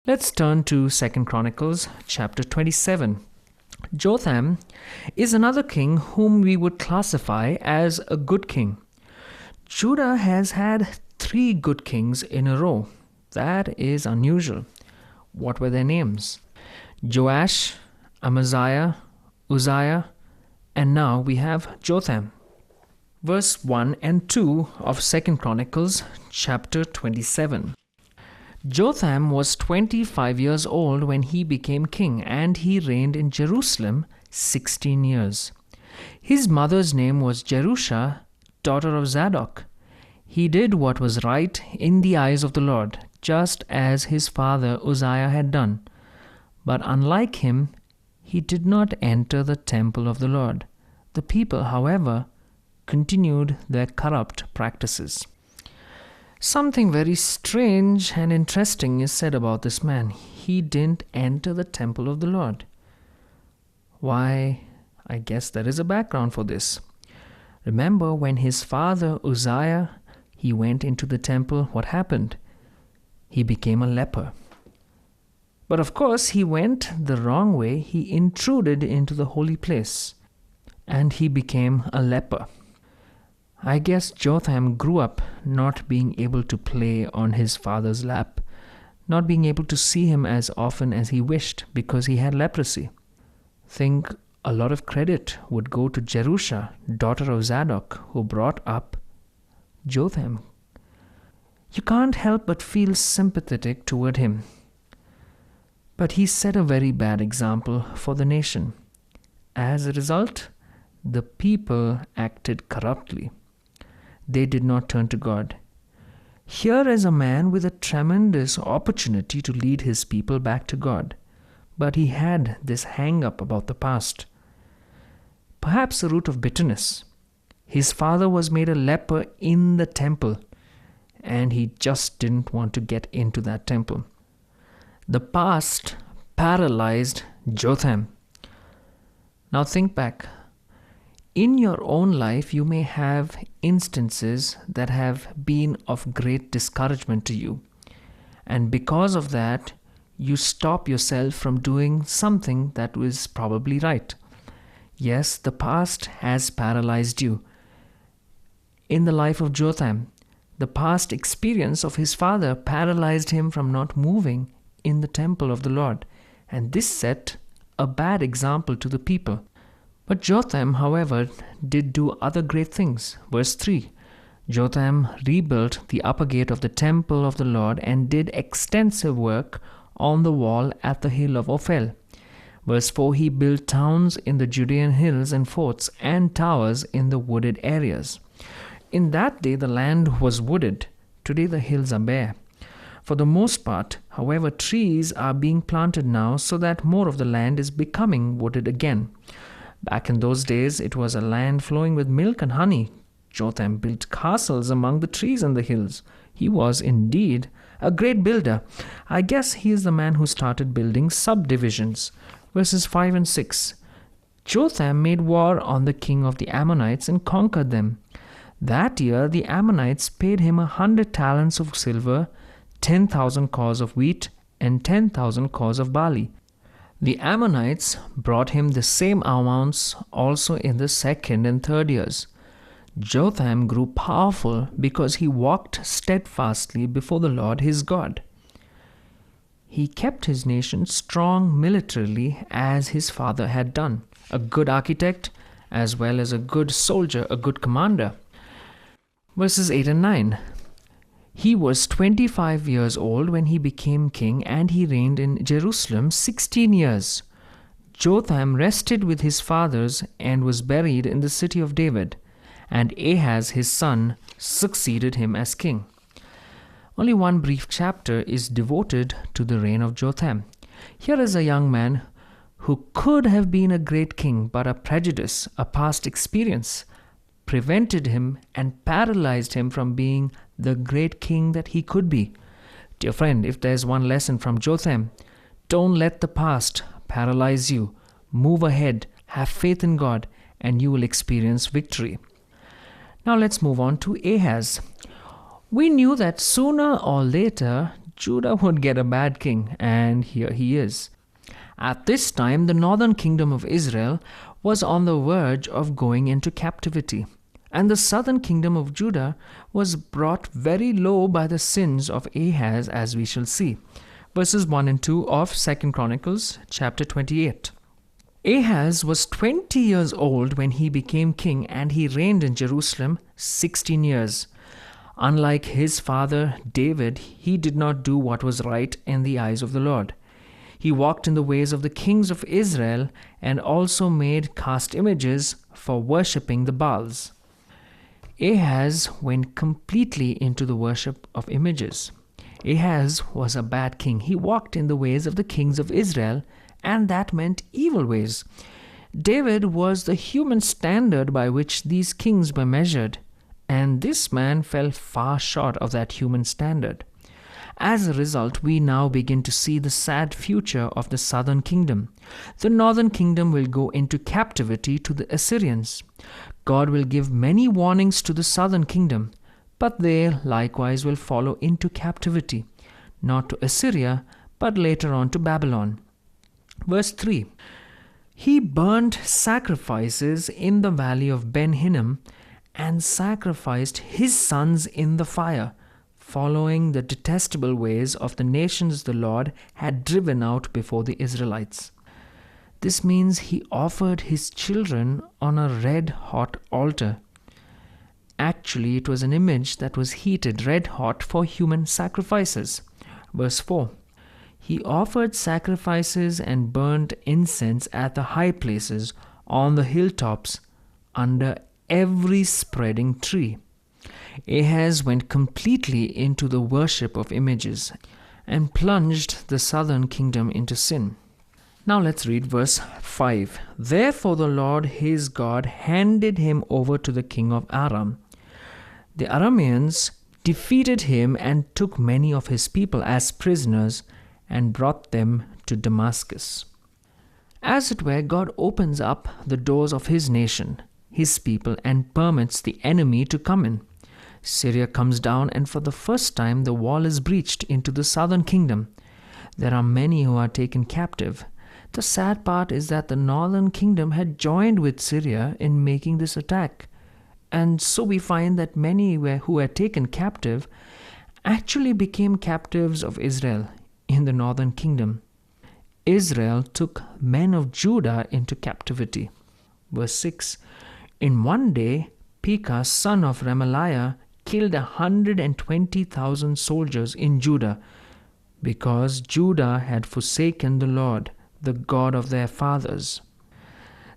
Let's turn to 2 Chronicles chapter 27. Jotham is another king whom we would classify as a good king. Judah has had 3 good kings in a row. That is unusual. What were their names? Joash, Amaziah, Uzziah, and now we have Jotham. Verse 1 and 2 of 2 Chronicles chapter 27. Jotham was 25 years old when he became king, and he reigned in Jerusalem 16 years. His mother's name was Jerusha, daughter of Zadok. He did what was right in the eyes of the Lord, just as his father Uzziah had done. But unlike him, he did not enter the temple of the Lord. The people, however, continued their corrupt practices. Something very strange and interesting is said about this man. He didn't enter the temple of the Lord. Why, I guess there is a background for this. Remember when his father Uzziah, he went into the temple, what happened? He became a leper. But of course, he went the wrong way. He intruded into the holy place, and he became a leper. I guess Jotham grew up not being able to play on his father's lap, not being able to see him as often as he wished because he had leprosy. Think a lot of credit would go to Jerusha, daughter of Zadok, who brought up Jotham. You can't help but feel sympathetic toward him. But he set a very bad example for the nation. As a result, the people acted corruptly. They did not turn to God. Here is a man with a tremendous opportunity to lead his people back to God. But he had this hang-up about the past. Perhaps a root of bitterness. His father was made a leper in the temple, and he just didn't want to get into that temple. The past paralyzed Jotham. Now think back. In your own life, you may have instances that have been of great discouragement to you. And because of that, you stop yourself from doing something that was probably right. Yes, the past has paralyzed you. In the life of Jotham, the past experience of his father paralyzed him from not moving in the temple of the Lord. And this set a bad example to the people. But Jotham, however, did do other great things. Verse 3, Jotham rebuilt the upper gate of the temple of the Lord and did extensive work on the wall at the hill of Ophel. Verse 4, he built towns in the Judean hills and forts and towers in the wooded areas. In that day the land was wooded. Today the hills are bare. For the most part, however, trees are being planted now so that more of the land is becoming wooded again. Back in those days, it was a land flowing with milk and honey. Jotham built castles among the trees and the hills. He was indeed a great builder. I guess he is the man who started building subdivisions. Verses 5 and 6. Jotham made war on the king of the Ammonites and conquered them. That year, the Ammonites paid him 100 talents of silver, 10,000 cors of wheat, and 10,000 cors of barley. The Ammonites brought him the same amounts also in the 2nd and 3rd years. Jotham grew powerful because he walked steadfastly before the Lord his God. He kept his nation strong militarily as his father had done, a good architect as well as a good soldier, a good commander. Verses 8 and 9. He was 25 years old when he became king, and he reigned in Jerusalem 16 years. Jotham rested with his fathers and was buried in the city of David, and Ahaz his son succeeded him as king. Only one brief chapter is devoted to the reign of Jotham. Here is a young man who could have been a great king, but a prejudice, a past experience, prevented him and paralyzed him from being the great king that he could be. Dear friend, if there's one lesson from Jotham, don't let the past paralyze you. Move ahead, have faith in God, and you will experience victory. Now let's move on to Ahaz. We knew that sooner or later Judah would get a bad king, and here he is. At this time, the northern kingdom of Israel was on the verge of going into captivity, and the southern kingdom of Judah was brought very low by the sins of Ahaz, as we shall see. Verses 1 and 2 of 2 Chronicles chapter 28. Ahaz was 20 years old when he became king, and he reigned in Jerusalem 16 years. Unlike his father David, he did not do what was right in the eyes of the Lord. He walked in the ways of the kings of Israel and also made cast images for worshipping the Baals. Ahaz went completely into the worship of images. Ahaz was a bad king. He walked in the ways of the kings of Israel, and that meant evil ways. David was the human standard by which these kings were measured, and this man fell far short of that human standard. As a result, we now begin to see the sad future of the southern kingdom. The northern kingdom will go into captivity to the Assyrians. God will give many warnings to the southern kingdom, but they likewise will follow into captivity, not to Assyria, but later on to Babylon. Verse 3. He burnt sacrifices in the valley of Ben Hinnom and sacrificed his sons in the fire, following the detestable ways of the nations the Lord had driven out before the Israelites. This means he offered his children on a red-hot altar. Actually, it was an image that was heated red-hot for human sacrifices. Verse 4. He offered sacrifices and burnt incense at the high places, on the hilltops, under every spreading tree. Ahaz went completely into the worship of images and plunged the southern kingdom into sin. Now let's read verse 5. Therefore the Lord his God handed him over to the king of Aram. The Arameans defeated him and took many of his people as prisoners and brought them to Damascus. As it were, God opens up the doors of his nation, his people, and permits the enemy to come in. Syria comes down, and for the first time the wall is breached into the southern kingdom. There are many who are taken captive. The sad part is that the northern kingdom had joined with Syria in making this attack. And so we find that many who were taken captive actually became captives of Israel in the northern kingdom. Israel took men of Judah into captivity. Verse 6. In one day, Pekah, son of Remaliah, killed 120,000 soldiers in Judah, because Judah had forsaken the Lord, the God of their fathers.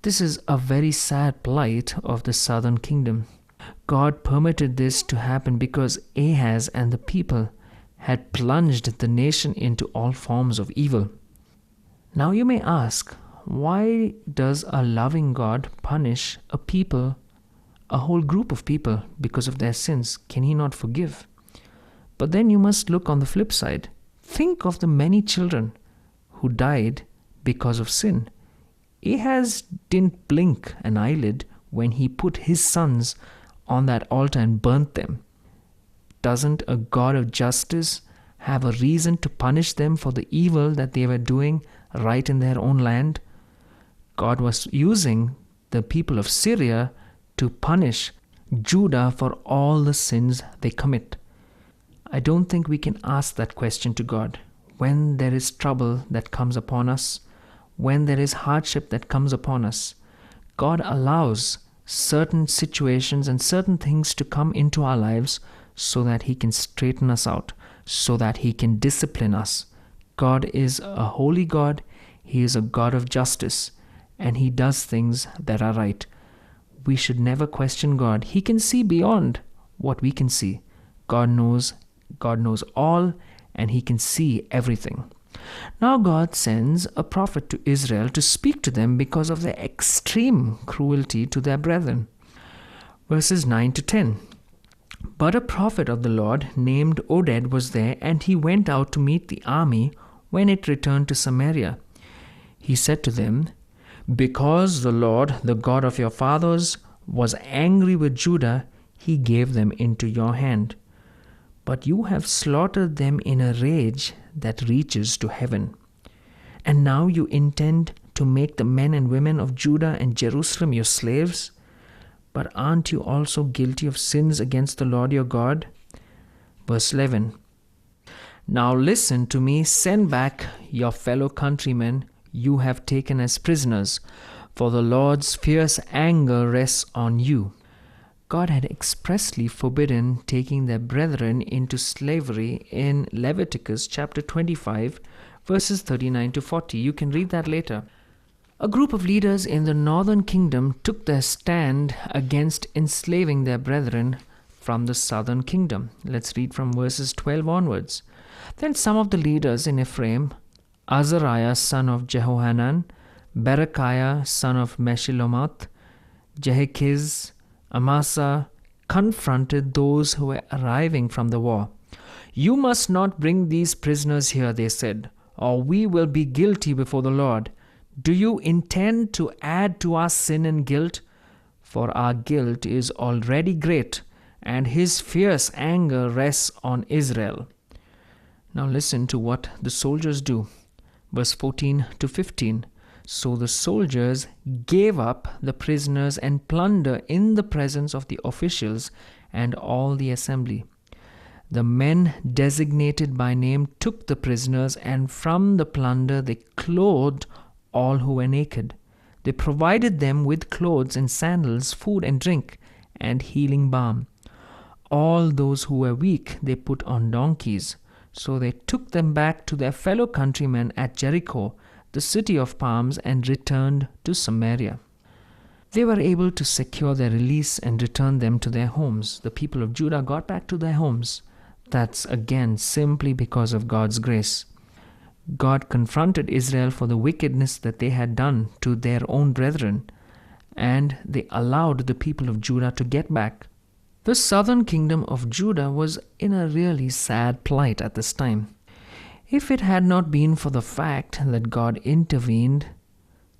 This is a very sad plight of the southern kingdom. God permitted this to happen because Ahaz and the people had plunged the nation into all forms of evil. Now you may ask, why does a loving God punish a people, a whole group of people, because of their sins? Can he not forgive? But then you must look on the flip side. Think of the many children who died because of sin. Ahaz didn't blink an eyelid when he put his sons on that altar and burnt them. Doesn't a God of justice have a reason to punish them for the evil that they were doing right in their own land? God was using the people of Syria to punish Judah for all the sins they commit. I don't think we can ask that question to God. When there is trouble that comes upon us, when there is hardship that comes upon us, God allows certain situations and certain things to come into our lives so that he can straighten us out, so that he can discipline us. God is a holy God. He is a God of justice, and he does things that are right. We should never question God. He can see beyond what we can see. God knows all, and he can see everything. Now God sends a prophet to Israel to speak to them because of their extreme cruelty to their brethren. Verses 9 to 10. But a prophet of the Lord named Oded was there, and he went out to meet the army when it returned to Samaria. He said to them, because the Lord, the God of your fathers, was angry with Judah, he gave them into your hand. but you have slaughtered them in a rage that reaches to heaven. And now you intend to make the men and women of Judah and Jerusalem your slaves? But aren't you also guilty of sins against the Lord your God? Verse 11. Now listen to me, send back your fellow countrymen you have taken as prisoners, for the Lord's fierce anger rests on you. God had expressly forbidden taking their brethren into slavery in Leviticus chapter 25, verses 39 to 40. You can read that later. A group of leaders in the northern kingdom took their stand against enslaving their brethren from the southern kingdom. Let's read from verses 12 onwards. Then some of the leaders in Ephraim, Azariah son of Jehohanan, Berechiah son of Meshillemoth, Jehikiz, Amasa, confronted those who were arriving from the war. You must not bring these prisoners here, they said, or we will be guilty before the Lord. Do you intend to add to our sin and guilt? For our guilt is already great, and his fierce anger rests on Israel. Now listen to what the soldiers do. Verse 14 to 15. So the soldiers gave up the prisoners and plunder in the presence of the officials and all the assembly. The men designated by name took the prisoners, and from the plunder they clothed all who were naked. They provided them with clothes and sandals, food and drink, and healing balm. All those who were weak they put on donkeys. So they took them back to their fellow countrymen at Jericho, the city of palms, and returned to Samaria. They were able to secure their release and return them to their homes. The people of Judah got back to their homes. That's again simply because of God's grace. God confronted Israel for the wickedness that they had done to their own brethren, and they allowed the people of Judah to get back. The southern kingdom of Judah was in a really sad plight at this time. If it had not been for the fact that God intervened,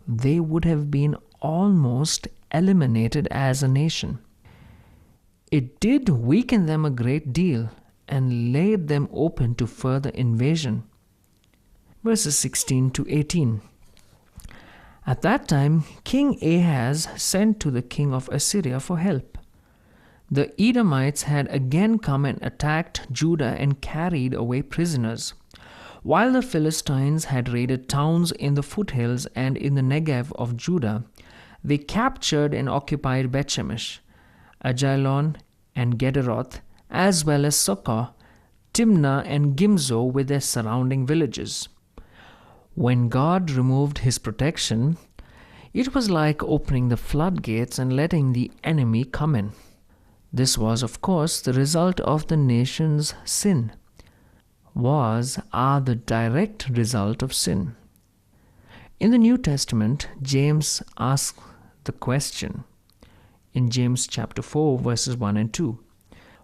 they would have been almost eliminated as a nation. It did weaken them a great deal and laid them open to further invasion. Verses 16 to 18. At that time, King Ahaz sent to the king of Assyria for help. The Edomites had again come and attacked Judah and carried away prisoners. While the Philistines had raided towns in the foothills and in the Negev of Judah, they captured and occupied Bethshemesh, Ajalon, and Gederoth, as well as Socoh, Timnah, and Gimzo with their surrounding villages. When God removed his protection, it was like opening the floodgates and letting the enemy come in. This was, of course, the result of the nation's sin. Wars are the direct result of sin. In the New Testament, James asks the question in James chapter 4, verses 1 and 2.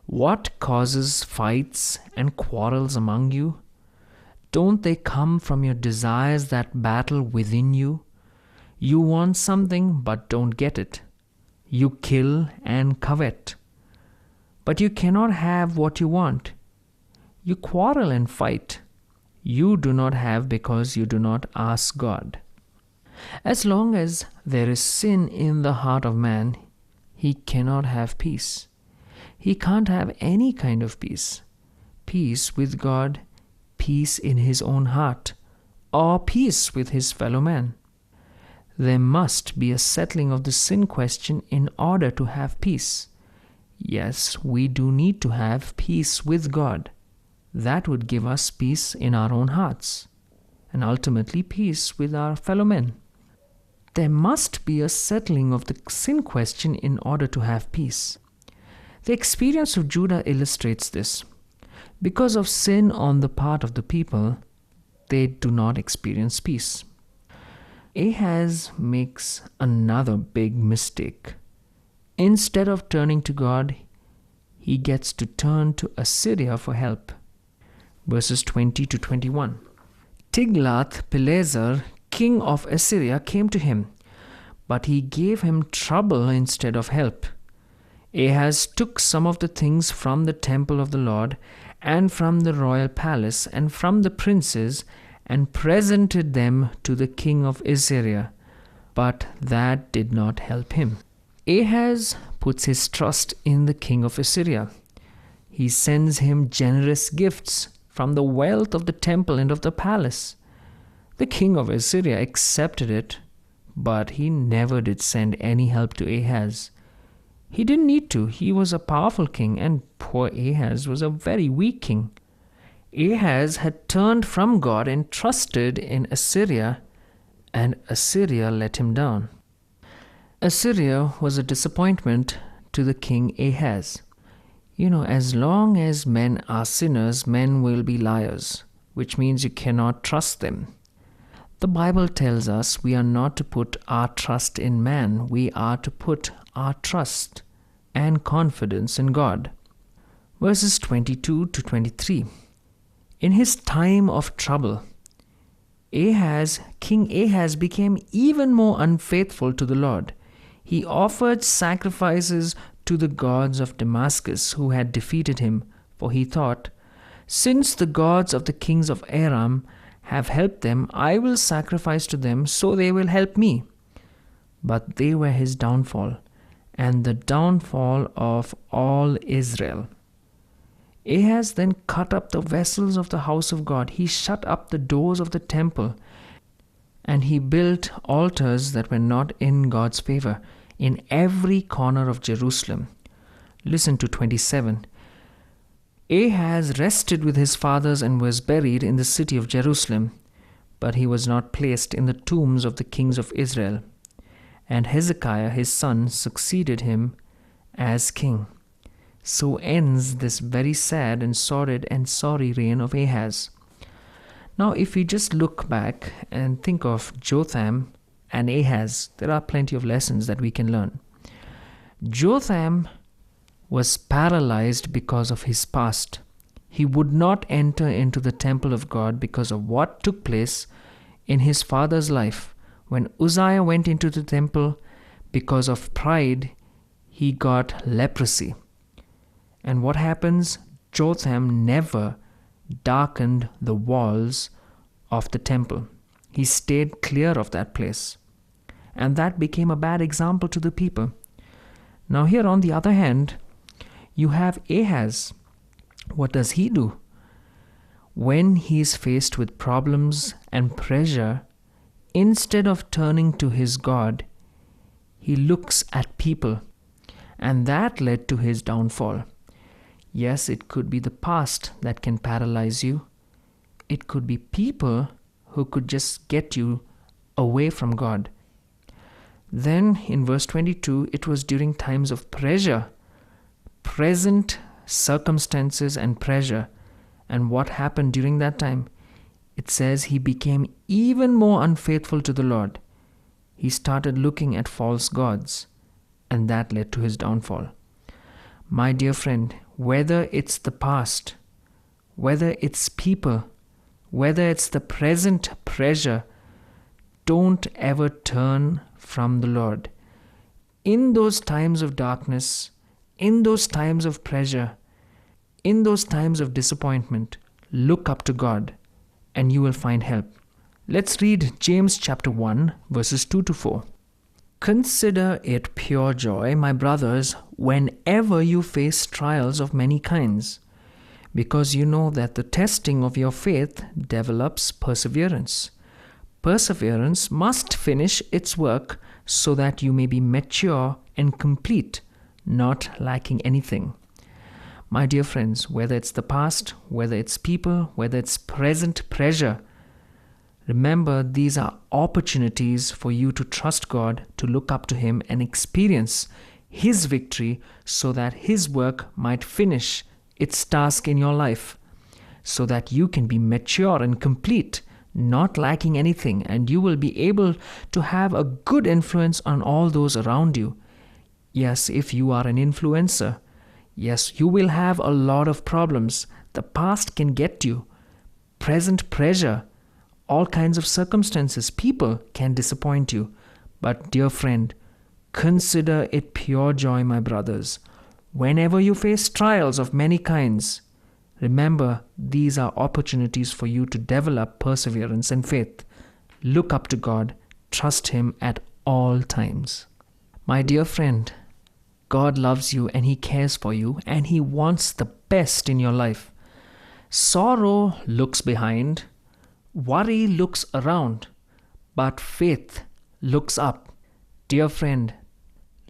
What causes fights and quarrels among you? Don't they come from your desires that battle within you? You want something but don't get it. You kill and covet, but you cannot have what you want. You quarrel and fight. You do not have because you do not ask God. As long as there is sin in the heart of man, he cannot have peace. He can't have any kind of peace. Peace with God, peace in his own heart, or peace with his fellow man. There must be a settling of the sin question in order to have peace. Yes, we do need to have peace with God. That would give us peace in our own hearts, and ultimately peace with our fellow men. There must be a settling of the sin question in order to have peace. The experience of Judah illustrates this. Because of sin on the part of the people, they do not experience peace. Ahaz makes another big mistake. Instead of turning to God, he gets to turn to Assyria for help. Verses 20 to 21. Tiglath-Pileser, king of Assyria, came to him, but he gave him trouble instead of help. Ahaz took some of the things from the temple of the Lord and from the royal palace, and from the princes, and presented them to the king of Assyria. But that did not help him. Ahaz puts his trust in the king of Assyria. He sends him generous gifts from the wealth of the temple and of the palace. The king of Assyria accepted it, but he never did send any help to Ahaz. He didn't need to. He was a powerful king, and poor Ahaz was a very weak king. Ahaz had turned from God and trusted in Assyria, and Assyria let him down. Assyria was a disappointment to the king Ahaz. As long as men are sinners, men will be liars, which means you cannot trust them. The Bible tells us we are not to put our trust in man. We are to put our trust and confidence in God. Verses 22 to 23. In his time of trouble, King Ahaz became even more unfaithful to the Lord. He offered sacrifices to the gods of Damascus who had defeated him, for he thought, "Since the gods of the kings of Aram have helped them, I will sacrifice to them, so they will help me." But they were his downfall, and the downfall of all Israel. Ahaz then cut up the vessels of the house of God. He shut up the doors of the temple, and he built altars that were not in God's favor in every corner of Jerusalem. Listen to 27. Ahaz rested with his fathers and was buried in the city of Jerusalem, but he was not placed in the tombs of the kings of Israel. And Hezekiah his son succeeded him as king. So ends this very sad and sordid and sorry reign of Ahaz. Now, if we just look back and think of Jotham and Ahaz, there are plenty of lessons that we can learn. Jotham was paralyzed because of his past. He would not enter into the temple of God because of what took place in his father's life. When Uzziah went into the temple, because of pride, he got leprosy. And what happens? Jotham never darkened the walls of the temple. He stayed clear of that place. And that became a bad example to the people. Now here on the other hand, you have Ahaz. What does he do? When he is faced with problems and pressure, instead of turning to his God, he looks at people. And that led to his downfall. Yes, it could be the past that can paralyze you. It could be people who could just get you away from God. Then in verse 22, it was during times of pressure, present circumstances and pressure. And what happened during that time? It says he became even more unfaithful to the Lord. He started looking at false gods, and that led to his downfall. My dear friend, whether it's the past, whether it's people, whether it's the present pressure, don't ever turn from the Lord. In those times of darkness, in those times of pressure, in those times of disappointment, look up to God and you will find help. Let's read James chapter 1, verses 2 to 4. Consider it pure joy, my brothers, whenever you face trials of many kinds, because you know that the testing of your faith develops perseverance. Perseverance must finish its work so that you may be mature and complete, not lacking anything. My dear friends, whether it's the past, whether it's people, whether it's present pressure, remember these are opportunities for you to trust God, to look up to Him and experience His victory so that His work might finish its task in your life, so that you can be mature and complete, not lacking anything, and you will be able to have a good influence on all those around you. Yes, if you are an influencer, yes, you will have a lot of problems. The past can get you. Present pressure, all kinds of circumstances, people can disappoint you. But dear friend, consider it pure joy, my brothers, whenever you face trials of many kinds. Remember, these are opportunities for you to develop perseverance and faith. Look up to God. Trust Him at all times. My dear friend, God loves you and He cares for you and He wants the best in your life. Sorrow looks behind, worry looks around, but faith looks up. Dear friend,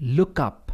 look up